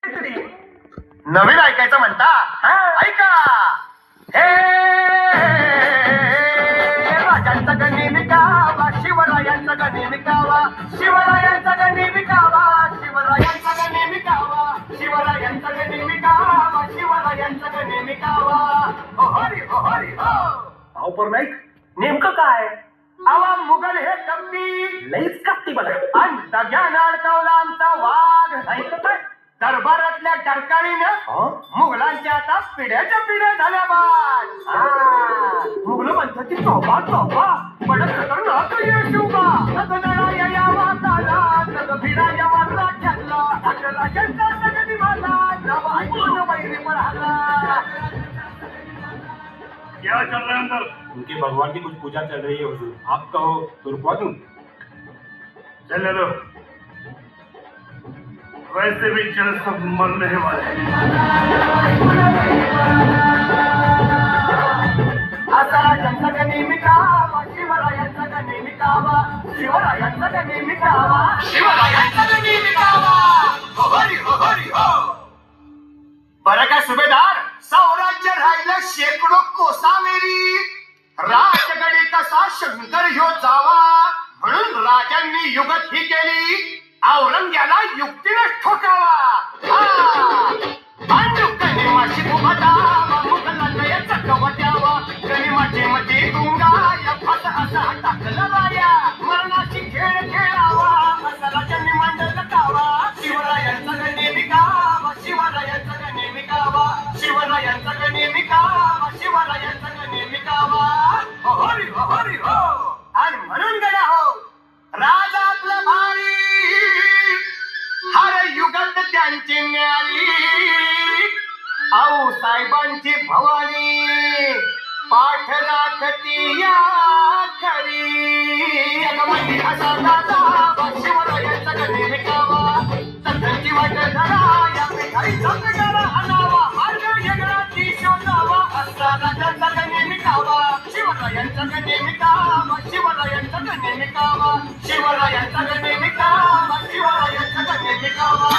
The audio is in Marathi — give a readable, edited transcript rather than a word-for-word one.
नवीन ऐकायचं म्हणता? ऐका. हे राजांचा गणी विकावा, शिवरायांचा गणी विकावा, शिवरायांचा गणी विकावा, शिवरायांचा गणी विकावा, शिवरायांचा गणी विकावा, शिवरायांचा गणी विकावा. हो हरी हो हरी हो. अहो परनाईक, नेमकं काय? आवा मुघल हे कपटी लईच कापती बघा. आणि दग्यान अडकवला आमचा वाघ. ऐकलं काय? दरबारातल्या टरकाळीनं मुघलांच्या आता पिढ्याच्या पिढ्या झाल्या बाद. मुघल म्हणतात की चौबा चौबा पडत खतरनाक येशुबा. नदनळा या वाताला नद भिडा या वारला ठरला. राजांचा सगळी मला नाव ऐकून वैरी पळाला. क्या चल रहा है अंदर? उनके भगवान की कुछ पूजा चल रही है हुजूर. आप कहो तो रुकवा दूं? चलने दो, वैसे भी चल सब मरने ही वाले हैं. असा राजांचा गणी मिटावा, शिवरायांचा गणी मिटावा, शिवरायांचा गणी मिटावा, शिवरायांचा गणी मिटावा. हो हरी हो हरी हो. बरं का सुभेदार, साम्राज्य राहिलं शेकडो कोसावेरी. राजगडी कसा शंकर ह्यो जावा, म्हणून राजांनी युगत ही केली. औरंग्याला युक्तीने ठोकावा. गणिमाची उभा मुघलांना याचा कवट्यावा. गणिमाची मती तुंगा या फास असा टाकला राया. मरणाची खेळ खेळावा असा राजांनी मांडला कावा. शिवरायांचा गणी विकावा, शिवरायांचा गणी विकावा, शिवरायांचा गणी विकावा, शिवरायांचा गणी विकावा. हो हरी हो हरी हो. आणि म्हणून गड्या हो, राजा आपला भारी हर युगात त्यांची न्यारी. आऊ साहेबांची भवानी पाठ राखती या खरी. जगमती असा दादा शिवरायांचा गणी विकावा. सत्यांची वाट धरा या पिठाईचा पिटारा आणावा. मार्ग वेगळाची शोधावा असा राजांचा गणी विकावा. शिवरायांचा गणी विकावा, शिवरायांचा गणी विकावा, शिवरायांचा गणी विकावा, शिवरायांचा गणी विकावा.